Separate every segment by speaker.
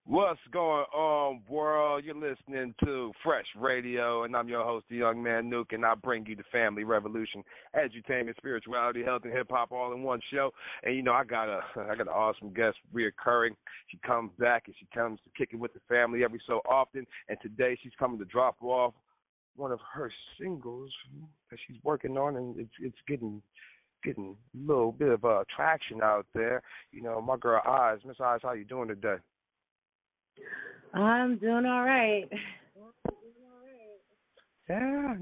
Speaker 1: What's going on, world? You're listening to Fresh Radio, and I'm your host, the Young Man Nuke, and I bring you the family revolution, edutainment, spirituality, health, and hip hop all in one show. And you know, I got an awesome guest reoccurring. She comes back and she comes to kick it with the family every so often. And today she's coming to drop off one of her singles that she's working on, and it's getting a little bit of traction out there. You know, my girl Eyes, Miss Eyes, how you doing today?
Speaker 2: I'm doing all right.
Speaker 1: Yeah.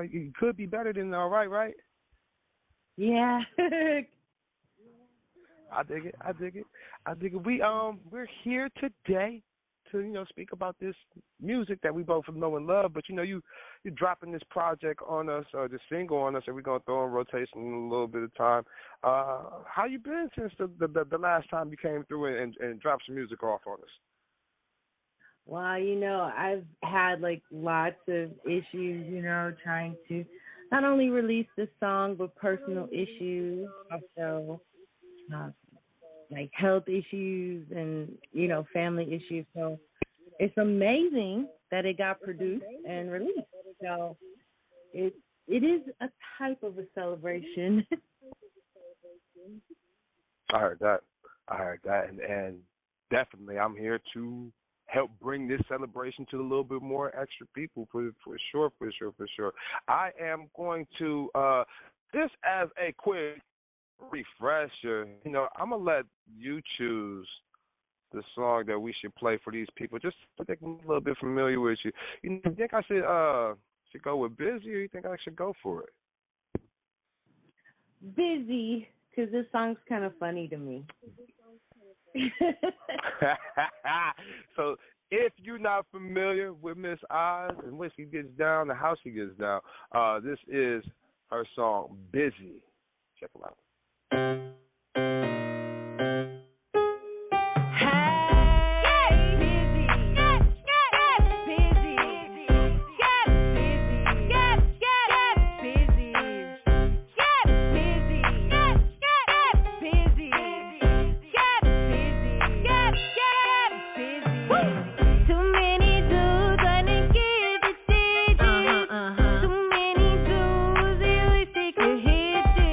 Speaker 1: You could be better than all right, right?
Speaker 2: Yeah.
Speaker 1: I dig it. We're here today to speak about this music that we both know and love. But you're dropping this project on us, or this single on us, and we're gonna throw in rotation in a little bit of time. How you been since the last time you came through and dropped some music off on us?
Speaker 2: Well, I've had lots of issues, trying to not only release the song, but personal issues, also health issues and, family issues. So it's amazing that it got produced and released. So it is a type of a celebration.
Speaker 1: I heard that, and definitely I'm here to help bring this celebration to a little bit more extra people, for sure. I am going to, just as a quick refresher, I'm going to let you choose the song that we should play for these people, just to get them a little bit familiar with you. You think I should go with Busy, or you think I should go for it?
Speaker 2: Busy, because this song's kind of funny to me.
Speaker 1: So if you're not familiar with Miss Oz and when she gets down and how she gets down, this is her song Busy. Check it out.
Speaker 3: Hit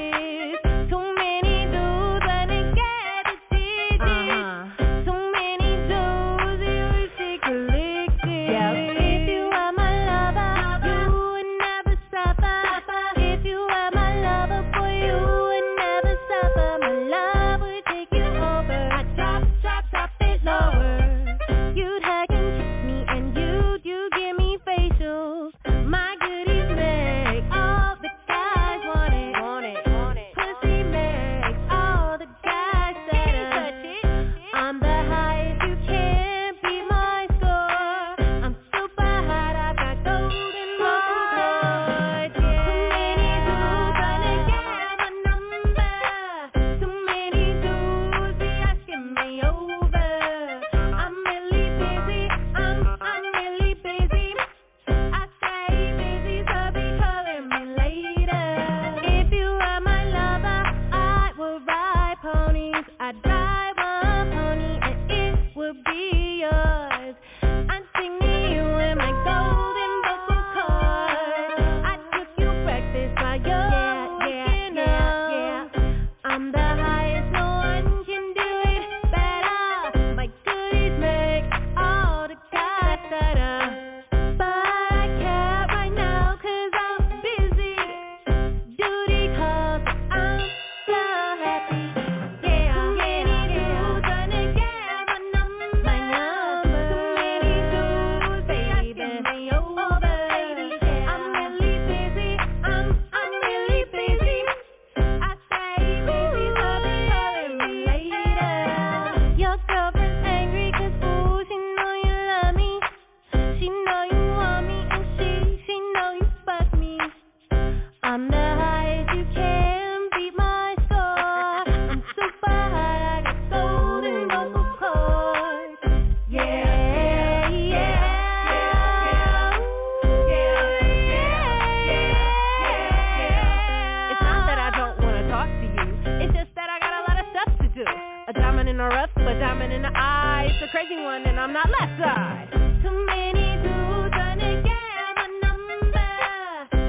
Speaker 3: one and I'm not left side. Too many dudes trying to get my number.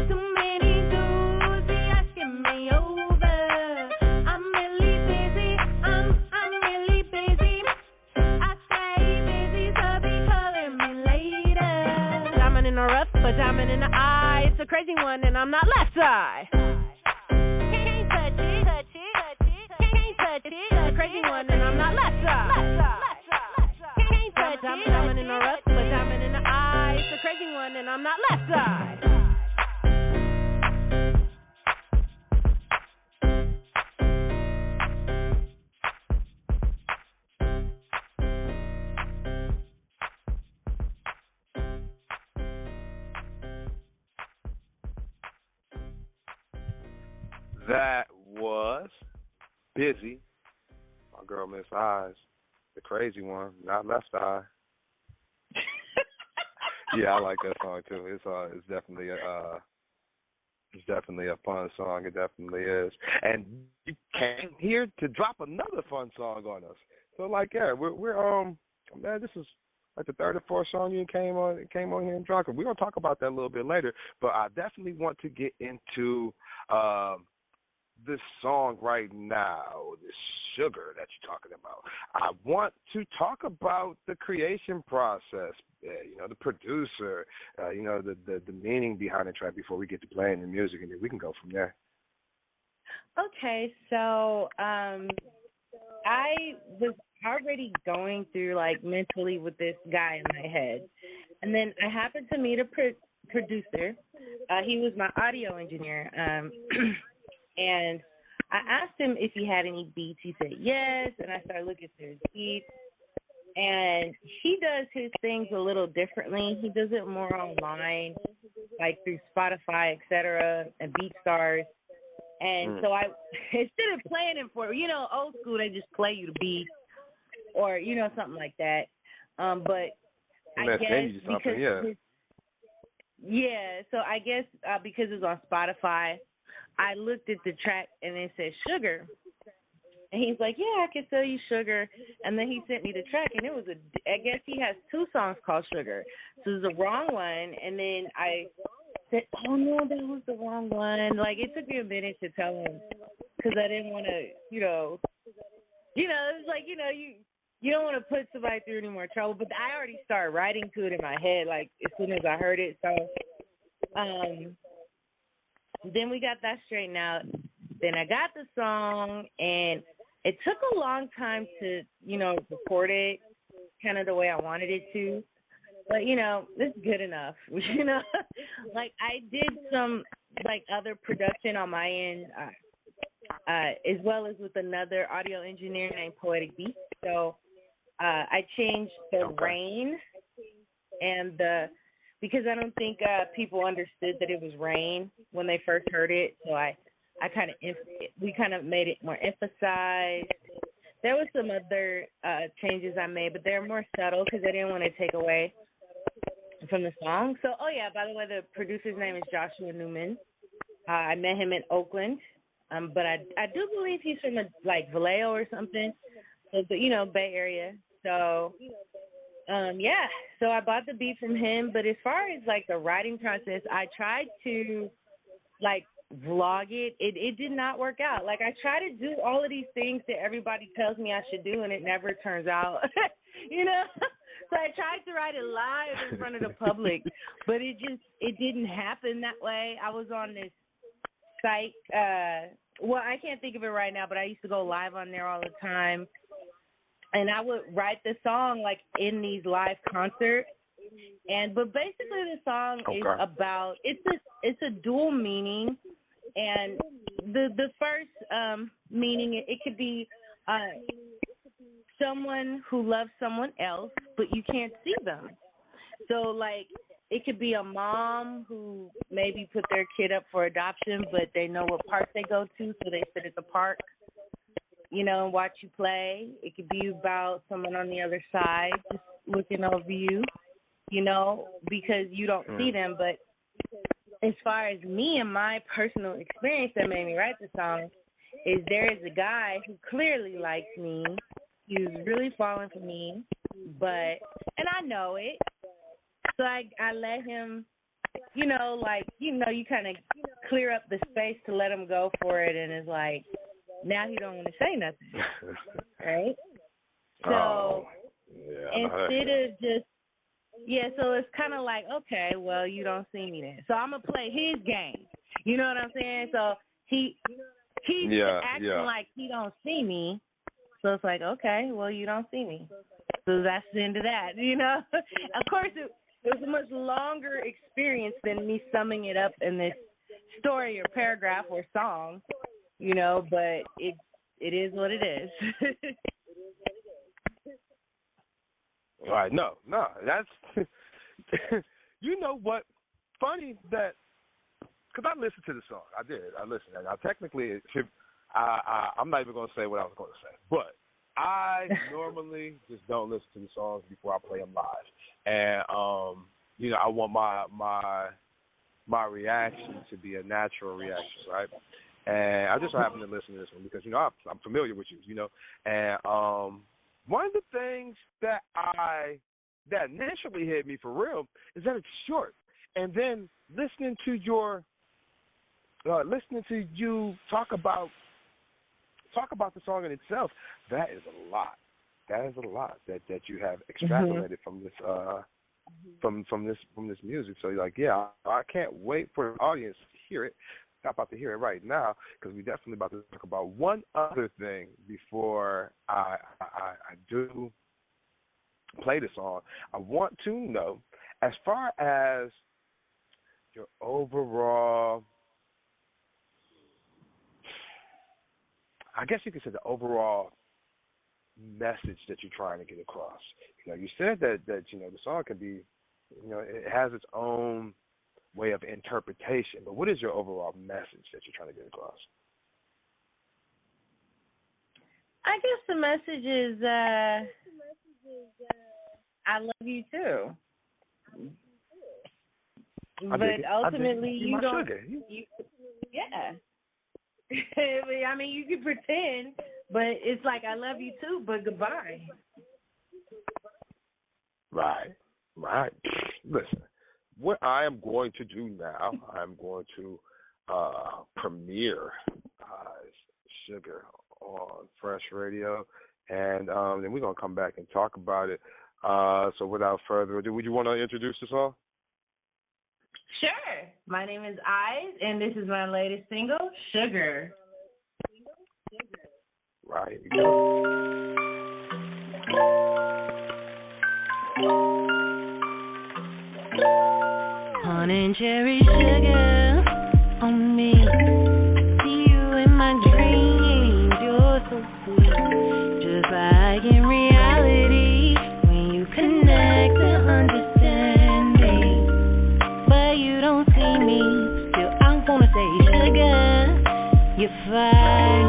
Speaker 3: Too many dudes be asking me over. I'm really busy. I'm really busy. I stay busy, so be calling me later. Diamond in the rough, but diamond in the eye. It's a crazy one and I'm not left side. Can't touch it, touch it, touch it. Can't touch it. It's a crazy one and I'm not left side. Can't touch it. Diamond in the rough, but diamond in the eye. It's a crazy one and I'm not left side.
Speaker 1: That was Busy, my girl Miss Eyes, the crazy one, not Left Eye. Yeah, I like that song too. It's definitely a fun song. It definitely is. And you came here to drop another fun song on us. So like, yeah, we're man, this is like the third or fourth song you came on here and dropped. We're gonna talk about that a little bit later. But I definitely want to get into this song right now, this Sugar that you're talking about. I want to talk about the creation process, the producer, the meaning behind the track before we get to playing the music, and then we can go from there.
Speaker 2: Okay, so I was already going through, like, mentally with this guy in my head. And then I happened to meet a producer. He was my audio engineer. And I asked him if he had any beats. He said yes, and I started looking through his beats. And he does his things a little differently. He does it more online, like through Spotify, etc., and BeatStars. And so I, instead of playing him for, old school, they just play you the beat or, something like that. But I guess because so I guess because it's on Spotify, I looked at the track and it said Sugar. And he's like, yeah, I can sell you Sugar. And then he sent me the track, and it was I guess he has 2 songs called Sugar. So it was the wrong one. And then I said, oh, no, that was the wrong one. Like, it took me a minute to tell him because I didn't want to, it's like, you don't want to put somebody through any more trouble. But I already started writing to it in my head, like, as soon as I heard it. So then we got that straightened out. Then I got the song, and it took a long time to, record it kind of the way I wanted it to. But, it's good enough, Like, I did some, like, other production on my end, as well as with another audio engineer named Poetic Beats. So I changed the rain and because I don't think people understood that it was rain when they first heard it. So we kind of made it more emphasized. There was some other changes I made, but they're more subtle because I didn't want to take away from the song. So, by the way, the producer's name is Joshua Newman. I met him in Oakland, but I do believe he's from Vallejo or something, so Bay Area. So, so I bought the beat from him. But as far as the writing process, I tried to vlog it. It did not work out. I try to do all of these things that everybody tells me I should do, and it never turns out. So I tried to write it live in front of the public, but it didn't happen that way. I was on this site. I can't think of it right now, but I used to go live on there all the time, and I would write the song in these live concerts. But basically the song is about it's a dual meaning, and the first meaning it could be someone who loves someone else, but you can't see them. So, it could be a mom who maybe put their kid up for adoption, but they know what park they go to, so they sit at the park, and watch you play. It could be about someone on the other side just looking over you, because you don't see them. But as far as me and my personal experience that made me write the song is there is a guy who clearly likes me. He was really falling for me, And I know it, so I let him, you kind of clear up the space to let him go for it, and it's like, now he don't want to say nothing, right? So instead of just, so it's kind of like, okay, well, you don't see me then, so I'm going to play his game. You know what I'm saying? So he's acting like he don't see me. So it's like, okay, well, you don't see me. So that's the end of that, Of course, it was a much longer experience than me summing it up in this story or paragraph or song, but it is what it is.
Speaker 1: Right. No, that's, you know what, funny that, because I listened to the song. I listened. And technically, I'm not even going to say what I was going to say, but I normally just don't listen to the songs before I play them live. And, I want my reaction to be a natural reaction, right? And I just happen to listen to this one because, I'm familiar with you, And one of the things that initially hit me for real is that it's short. And then listening to you talk about the song in itself, that is a lot. That is a lot that you have extrapolated from this from this music. So you're like, I can't wait for the audience to hear it. I'm about to hear it right now because we're definitely about to talk about one other thing before I do play the song. I want to know, as far as your overall, I guess you could say the overall message that you're trying to get across. You said that the song can be, it has its own way of interpretation, but what is your overall message that you're trying to get across?
Speaker 2: I guess the message is, I love you too. But ultimately, you don't. Yeah. I mean, you can pretend, but it's like, I love you too, but goodbye. Right.
Speaker 1: Listen, what I am going to do now, I'm going to premiere Sugar on Fresh Radio, and then we're going to come back and talk about it. So without further ado, would you want to introduce the song?
Speaker 2: Sure. My name is Eyes, and this is my latest single, Sugar.
Speaker 1: Right. Here we go.
Speaker 3: Honey and cherry sugar on me. See you in my dreams. You're so sweet, just like in reality. When you connect and understand me, but you don't see me. Still, I'm gonna say sugar. You're fine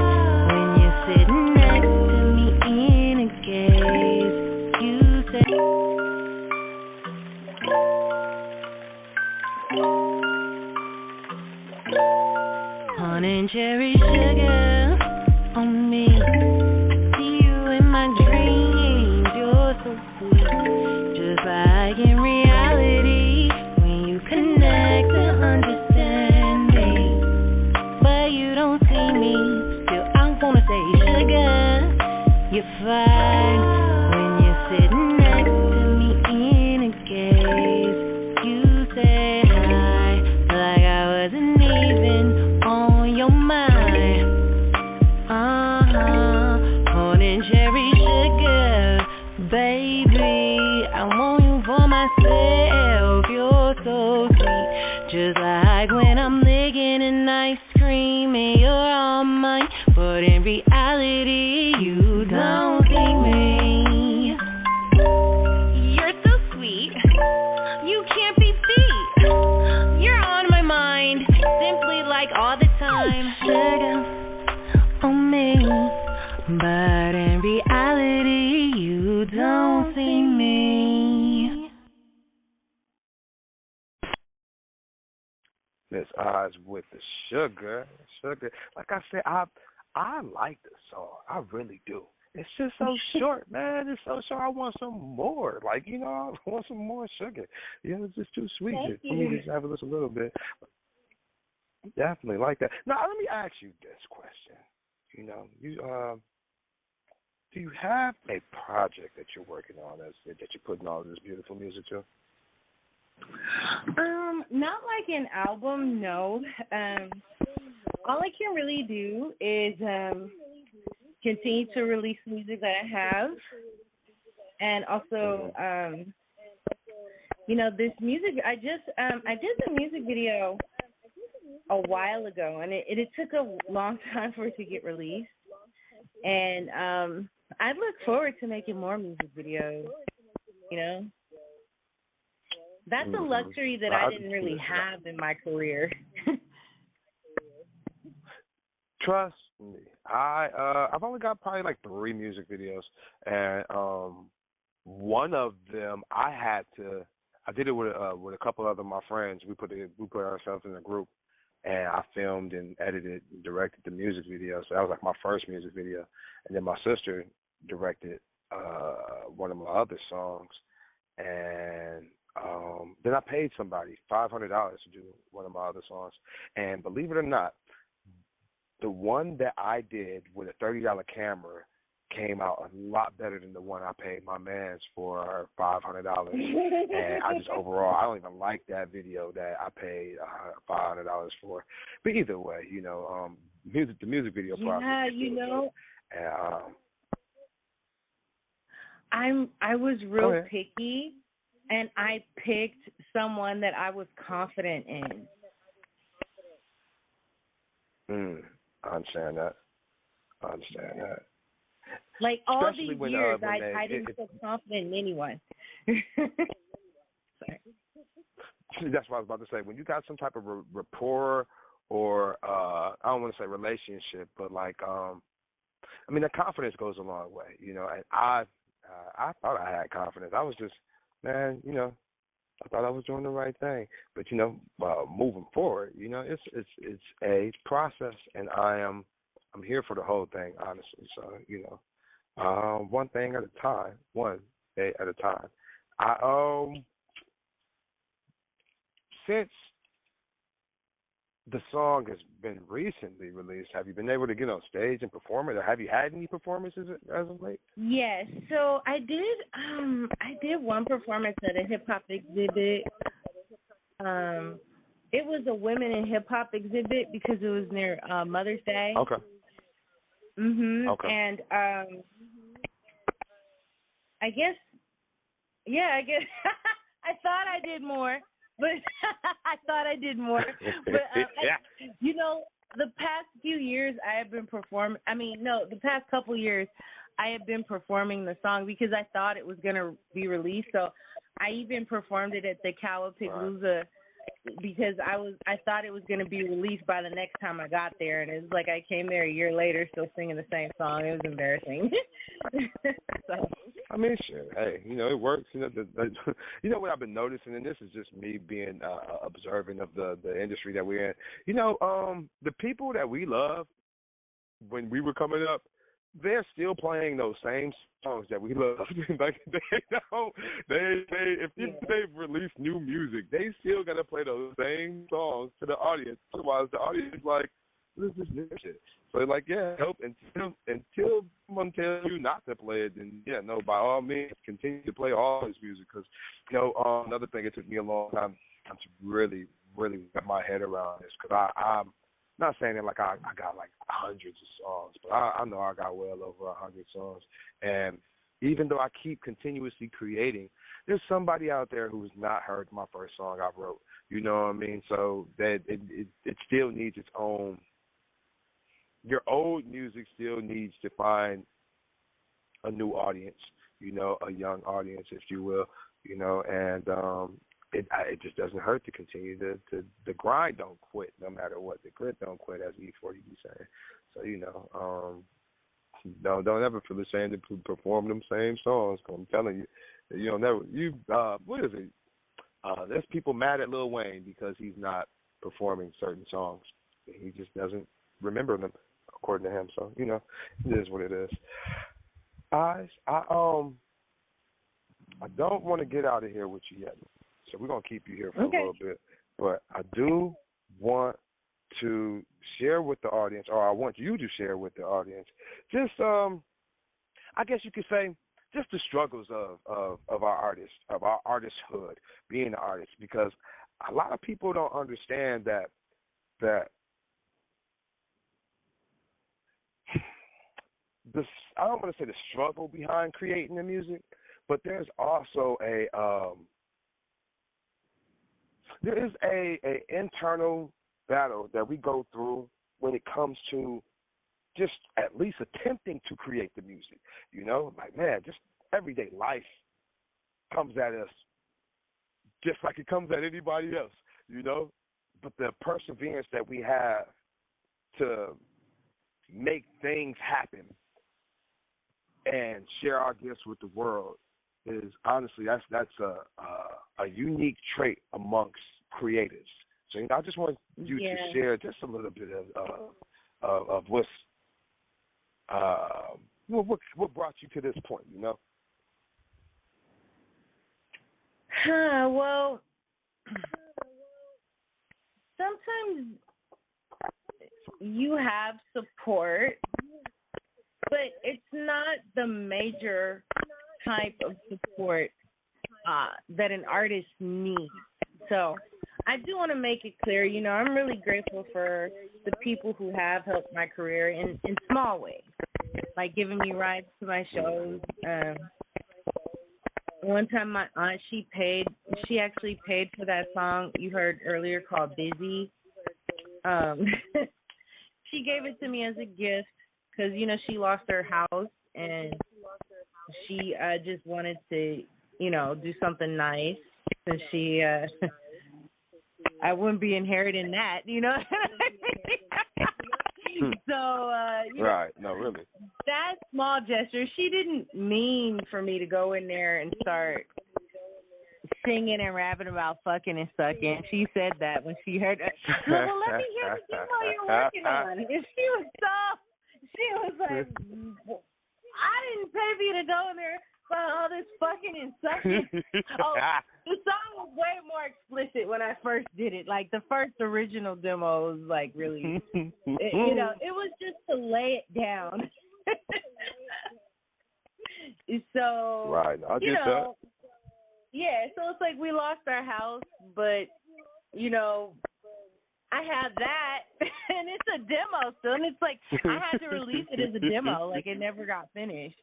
Speaker 3: when you're sitting next to me in a gaze. You say. Honey and cherry sugar on me. See you in my dreams. You're so sweet, just like in reality. When you connect and understand me, but you don't see me. Still, I'm gonna say sugar. You're fine when you're sitting next to me in a gaze. You say hi like I wasn't even on your mind. Honey and cherry sugar, baby. I want you for myself. You're so sweet, just like when I'm licking an ice cream and you're all mine. But in reality, you don't see me. You're so sweet, you can't be beat. You're on my mind, simply like all the time. Sugar on me, but in reality, you don't see me.
Speaker 1: Miss Oz with the sugar. Like I said, I like the song. I really do. It's just so short, man. It's so short. I want some more. Like, I want some more sugar. It's just too sweet for me to just have just a little bit. Definitely like that. Now, let me ask you this question. Do you have a project that you're working on that you're putting all this beautiful music to?
Speaker 2: Not like an album, no. All I can really do is continue to release music that I have, and also, this music. I did the music video a while ago, and it took a long time for it to get released, and I look forward to making more music videos. That's a luxury that I didn't really have in my career.
Speaker 1: Trust me, I've only got probably like 3 music videos, and one of them I did it with a couple other my friends. We put ourselves in a group, and I filmed and edited and directed the music video. So that was like my first music video, and then my sister directed one of my other songs, and then I paid somebody $500 to do one of my other songs, and believe it or not, the one that I did with a $30 camera came out a lot better than the one I paid my mans for $500. And I just overall, I don't even like that video that I paid $500 for. But either way, the music video process.
Speaker 2: Yeah, and I was real picky, and I picked someone that I was confident in.
Speaker 1: I understand that.
Speaker 2: Like all
Speaker 1: Especially
Speaker 2: these years, I didn't feel confident in anyone. Sorry.
Speaker 1: That's what I was about to say. When you got some type of rapport or I don't want to say relationship, but like the confidence goes a long way, And I thought I had confidence. I was just, man, I thought I was doing the right thing. But moving forward, it's a process, and I'm here for the whole thing, honestly. So one thing at a time, one day at a time. Since the song has been recently released, have you been able to get on stage and perform it, or have you had any performances as of late?
Speaker 2: Yes, so I did one performance at a hip hop exhibit. It was a women in hip hop exhibit because it was near Mother's Day.
Speaker 1: Okay.
Speaker 2: Okay. And I guess I thought I did more. But the past few years I have been performing. The past couple years I have been performing the song because I thought it was going to be released. So I even performed it at the Cowapalooza because I thought it was going to be released by the next time I got there, and it was like I came there a year later still singing the same song. It was embarrassing. So.
Speaker 1: Shit. Hey, it works. What I've been noticing, and this is just me being observant of the industry that we're in. The people that we love when we were coming up, they're still playing those same songs that we love. Like they've released new music, they still gotta play those same songs to the audience. Otherwise, the audience is like, what is this new shit? So help until someone tells you not to play it, then by all means continue to play all this music. Because another thing, it took me a long time to really, really get my head around this. Because I'm not saying that like I got like hundreds of songs, but I know I got well over 100 songs. And even though I keep continuously creating, there's somebody out there who's not heard my first song I wrote. You know what I mean? So that it still needs its own. Your old music still needs to find a new audience, a young audience, if you will, and it just doesn't hurt to continue the grind. Don't quit, no matter what. The grit don't quit, as E40 be saying. So don't ever feel ashamed to perform them same songs. Cause I'm telling you, what is it? There's people mad at Lil Wayne because he's not performing certain songs. He just doesn't remember them, according to him. So, it is what it is. I don't want to get out of here with you yet, so we're gonna keep you here for
Speaker 2: Okay.
Speaker 1: a little bit. But I do want to share with the audience, or I want you to share with the audience, just I guess you could say, just the struggles of our artists, of our artisthood, being an artist, because a lot of people don't understand that this, I don't want to say the struggle behind creating the music, but there's also there is a internal battle that we go through when it comes to just at least attempting to create the music. You know, like, man, just everyday life comes at us just like it comes at anybody else, you know. But the perseverance that we have to make things happen and share our gifts with the world is honestly, that's a unique trait amongst creatives. So, you know, I just want you to share just a little bit of what's what brought you to this point, you know?
Speaker 2: Well, sometimes you have support, but it's not the major type of support that an artist needs. So I do want to make it clear, you know, I'm really grateful for the people who have helped my career in small ways, like giving me rides to my shows. One time my aunt, she actually paid for that song you heard earlier called Busy. She gave it to me as a gift because, you know, she lost her house and she just wanted to, you know, do something nice. So she, I wouldn't be inheriting that, you know. So, you
Speaker 1: right,
Speaker 2: know,
Speaker 1: no, really.
Speaker 2: That small gesture, she didn't mean for me to go in there and start singing and rapping about fucking and sucking. She said that when she heard it. Well, let me hear the demo you're working on. And she was like, I didn't pay for you to go in there for all this fucking and sucking. Oh, the song was way more explicit when I first did it. Like, the first original demo was, like, really, you know, it was just to lay it down. So,
Speaker 1: right, I get that.
Speaker 2: Yeah, so it's like we lost our house, but, you know, I have that, and it's a demo still, and it's like I had to release it as a demo. Like, it never got finished,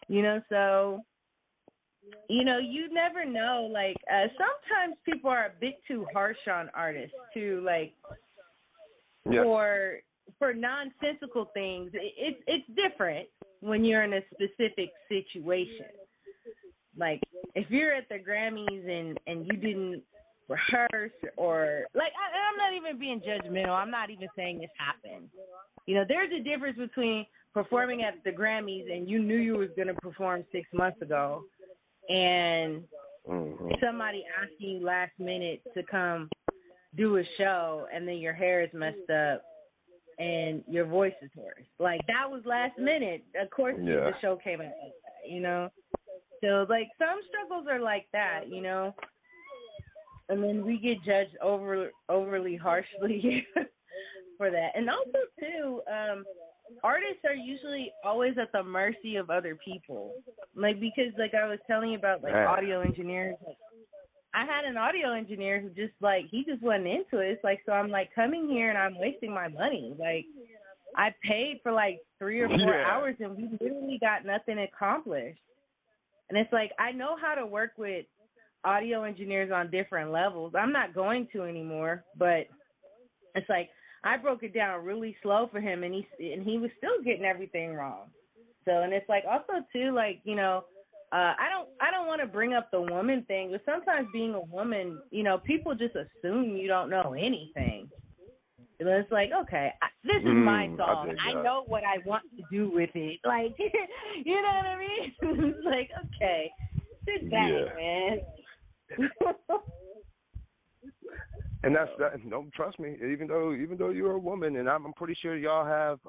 Speaker 2: you know, so, you know, you never know. Like, sometimes people are a bit too harsh on artists, too, like, for nonsensical things. It's different when you're in a specific situation. Like, if you're at the Grammys and you didn't rehearse or, like, I'm not even being judgmental. I'm not even saying this happened. You know, there's a difference between performing at the Grammys and you knew you was going to perform 6 months ago and somebody asking you last minute to come do a show and then your hair is messed up and your voice is hoarse. Like, that was last minute. Of course, the show came out like that, you know? So, like, some struggles are like that, you know? And then we get judged overly harshly for that. And also, too, artists are usually always at the mercy of other people. Like, because, like, I was telling you about, like, audio engineers. Like, I had an audio engineer who just, like, he just wasn't into it. It's like, so I'm, like, coming here and I'm wasting my money. Like, I paid for, like, 3 or 4 hours and we literally got nothing accomplished. And it's like, I know how to work with audio engineers on different levels. I'm not going to anymore, but it's like I broke it down really slow for him, and he was still getting everything wrong. So, and it's like also too, like, you know, I don't want to bring up the woman thing, but sometimes being a woman, you know, people just assume you don't know anything. And it's like, okay, this is my song. I know what I want to do with it. Like, you know what I mean? It's like, okay, sit back, man.
Speaker 1: And that's that. No, trust me. Even though you're a woman, and I'm pretty sure y'all have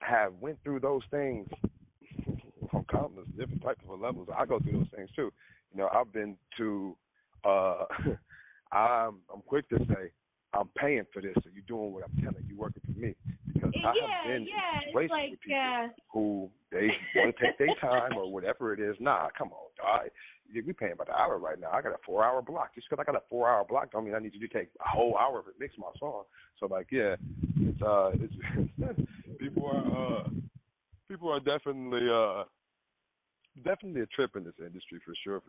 Speaker 1: have went through those things on countless different types of levels. I go through those things too. You know, I've been to. I'm quick to say I'm paying for this, so you're doing what I'm telling you, working for me, because I have been in situations with people who they want to take their time or whatever it is. Nah, come on, dog. We paying by the hour right now. I got a 4-hour block. Just because I got a 4-hour block don't mean I need you to take a whole hour to mix my song. So like, yeah, it's people are definitely a trip in this industry for sure.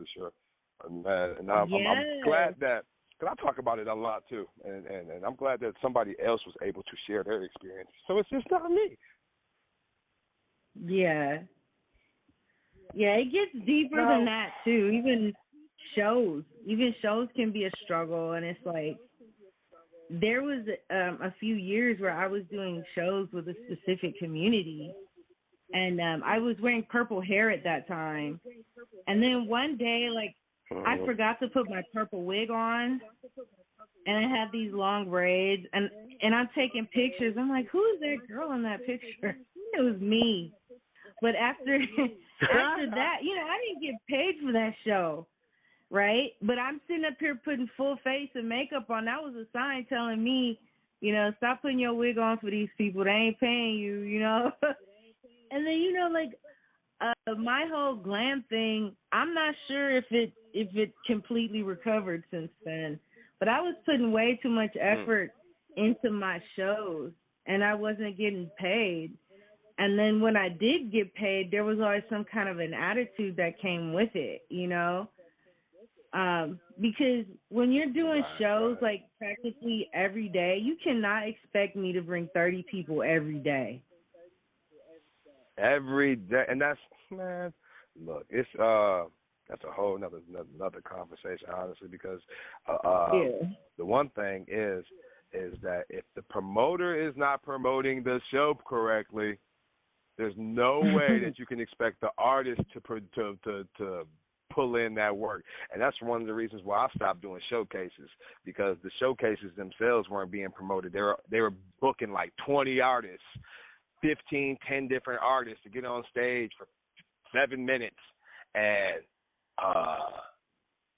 Speaker 1: And I'm glad that, because I talk about it a lot too, and I'm glad that somebody else was able to share their experience. So it's just not me.
Speaker 2: Yeah. Yeah, it gets deeper than that too. Even shows can be a struggle, and it's like there was a few years where I was doing shows with a specific community, and I was wearing purple hair at that time. And then one day, like, I forgot to put my purple wig on, and I had these long braids, and I'm taking pictures. I'm like, who is that girl in that picture? It was me. But after that, you know, I didn't get paid for that show, right? But I'm sitting up here putting full face and makeup on. That was a sign telling me, you know, stop putting your wig on for these people. They ain't paying you, you know. And then, you know, like, my whole glam thing, I'm not sure if it completely recovered since then. But I was putting way too much effort into my shows, and I wasn't getting paid. And then when I did get paid, there was always some kind of an attitude that came with it, you know? Because when you're doing shows like practically every day, you cannot expect me to bring 30 people every day.
Speaker 1: Every day, and that's, man, look, it's that's a whole another conversation, honestly, because the one thing is that if the promoter is not promoting the show correctly, there's no way that you can expect the artist to pull in that work. And that's one of the reasons why I stopped doing showcases, because the showcases themselves weren't being promoted. They were booking like 20 artists, 10 different artists to get on stage for 7 minutes, and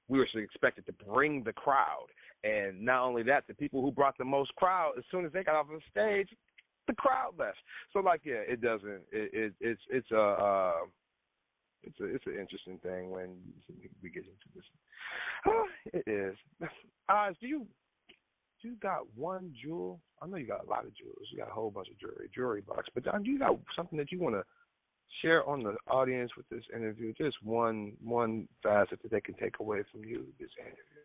Speaker 1: we were expected to bring the crowd. And not only that, the people who brought the most crowd, as soon as they got off the stage, the crowd left. So like, yeah, it doesn't. It's an interesting thing when we get into this. It is. Oz, do you got one jewel? I know you got a lot of jewels. You got a whole bunch of jewelry box. But Don, do you got something that you want to share on the audience with this interview? Just one facet that they can take away from you this interview.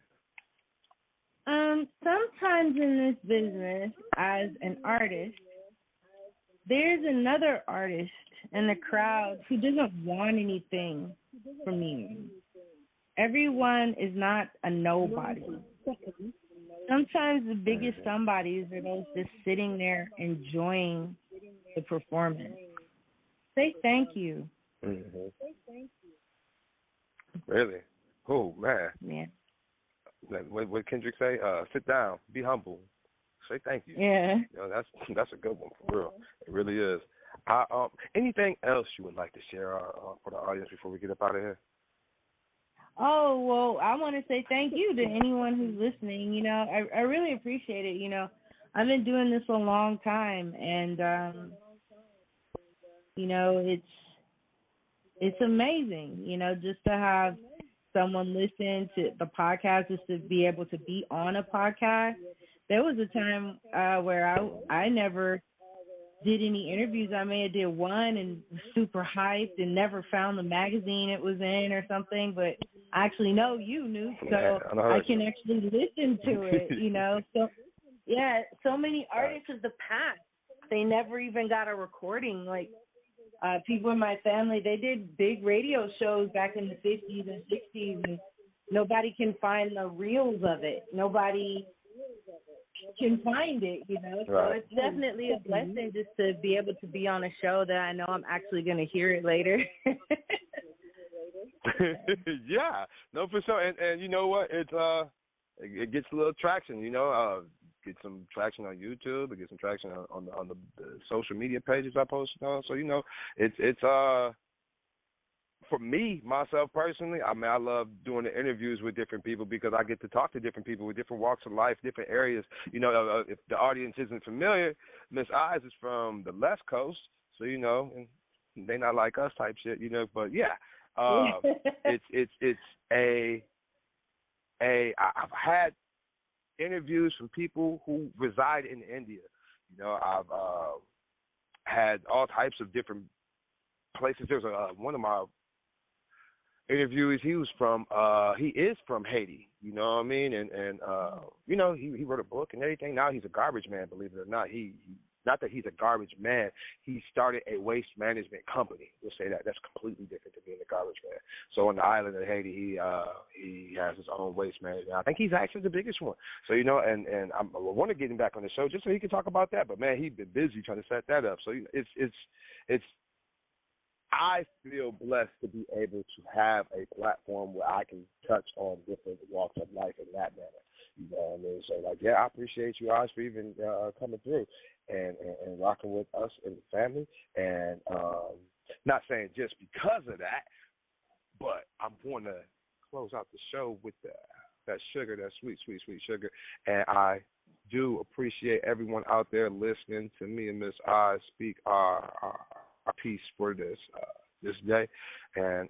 Speaker 2: Sometimes in this business, as an artist, there's another artist in the crowd who doesn't want anything from you. Everyone is not a nobody. Sometimes the biggest somebodies are those just sitting there enjoying the performance. Say thank you.
Speaker 1: Mm-hmm. Really? Oh, man.
Speaker 2: Yeah.
Speaker 1: What Kendrick say? Sit down. Be humble. Say thank you.
Speaker 2: Yeah.
Speaker 1: You know, that's a good one for real. It really is. Anything else you would like to share for the audience before we get up out of here?
Speaker 2: Oh, well, I want to say thank you to anyone who's listening. You know, I really appreciate it. You know, I've been doing this a long time, and, you know, it's amazing, you know, just to have someone listen to the podcast, just to be able to be on a podcast. There was a time where I never did any interviews. I may have did one and was super hyped and never found the magazine it was in or something, but I actually know you knew, so I can actually listen to it, you know. So, yeah, so many artists of the past, they never even got a recording. Like, people in my family, they did big radio shows back in the 50s and 60s, and nobody can find the reels of it. Nobody can find it, you know. So it's definitely a blessing just to be able to be on a show that I know I'm actually going to hear it later.
Speaker 1: Yeah, no, for sure. And you know what? It gets a little traction, you know. get some traction on YouTube, and get some traction on the social media pages I posted on. So it's for me, myself personally, I mean, I love doing the interviews with different people because I get to talk to different people with different walks of life, different areas. If the audience isn't familiar, Miss Eyes is from the West Coast, so and they not like us type shit, But yeah, I've had interviews from people who reside in India. I've had all types of different places. There's one of my interviewees. He is from Haiti. You know what I mean? And he wrote a book and everything. Now he's a garbage man. Believe it or not, he not that he's a garbage man. He started a waste management company. We'll say that. That's completely different than being a garbage man. So on the island of Haiti, he has his own waste management. I think he's actually the biggest one. So and I want to get him back on the show just so he can talk about that. But man, he's been busy trying to set that up. So it's. I feel blessed to be able to have a platform where I can touch on different walks of life in that manner. You know what I mean? So, I appreciate you guys for even coming through and rocking with us and the family. And not saying just because of that, but I'm going to close out the show with that sugar, that sweet, sweet, sweet sugar. And I do appreciate everyone out there listening to me and Miss I speak our piece for this day. And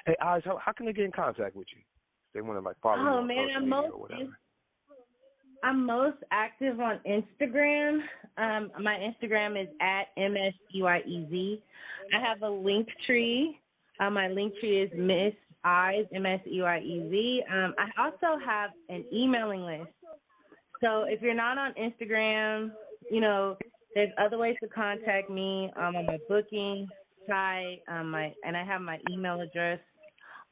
Speaker 1: hey, Oz, how can they get in contact with you? They want to follow you on social media or whatever.
Speaker 2: I'm most active on Instagram. My Instagram is at MSEYEZ. I have a link tree. My link tree is Miss Eyes, MSEYEZ. I also have an emailing list. So if you're not on Instagram, there's other ways to contact me. I'm on my booking site, and I have my email address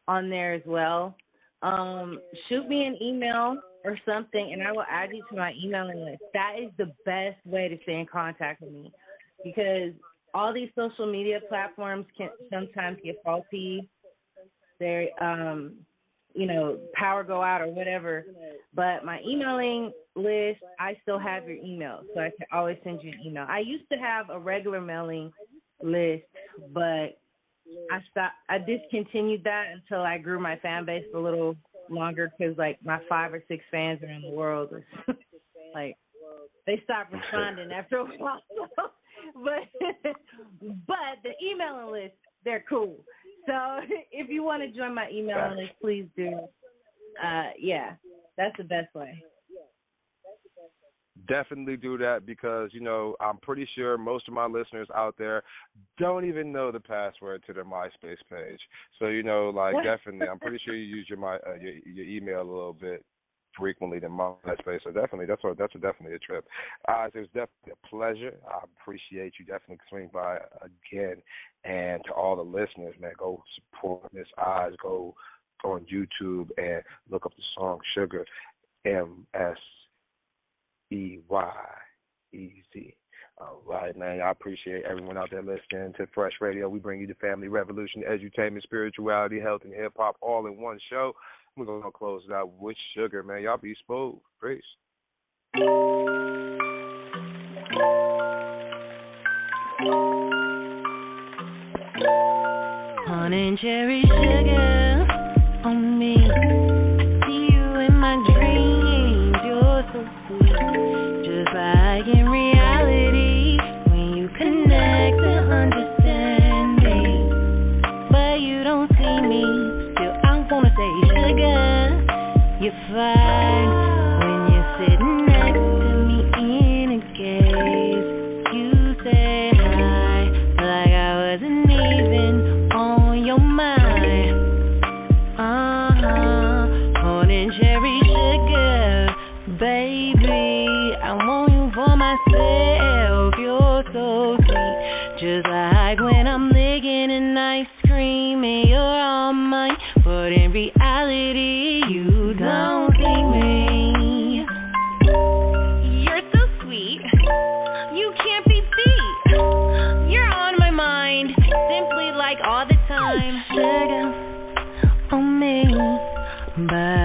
Speaker 2: on there as well. Shoot me an email or something, and I will add you to my emailing list. That is the best way to stay in contact with me because all these social media platforms can sometimes get faulty. They're, power go out or whatever. But my emailing list, I still have your email, so I can always send you an email. I used to have a regular mailing list, but I discontinued that until I grew my fan base a little longer because, my 5 or 6 fans around the world was, they stopped responding after a while. but the emailing list, they're cool. So if you want to join my emailing list, please do. That's the best way.
Speaker 1: Definitely do that because, I'm pretty sure most of my listeners out there don't even know the password to their MySpace page. So, definitely, I'm pretty sure you use your email a little bit frequently than MySpace. So definitely, that's definitely a trip. It was definitely a pleasure. I appreciate you. Definitely swing by again. And to all the listeners, man, go support Miss Eyes. Go on YouTube and look up the song Sugar, MSEYEZ. All right, man. I appreciate everyone out there listening to Fresh Radio. We bring you the family revolution, edutainment, spirituality, health, and hip-hop all in one show. We're going to close it out with Sugar, man. Y'all be smooth. Peace.
Speaker 3: Honey and cherry sugar on me. I see you in my dreams. You're so sweet, just like in reality. When you connect and understand me, but you don't see me. Still, I'm gonna say sugar, you're fine when you're sitting next to me in a cave. You say hi like I wasn't even on your mind. Corn and cherry sugar, baby. I want you for myself. You're so sweet, just like when I'm licking an ice cream and you're all mine. But in reality, you don't see me. You're so sweet, you can't be beat. You're on my mind, simply like all the time. Sugar on me, but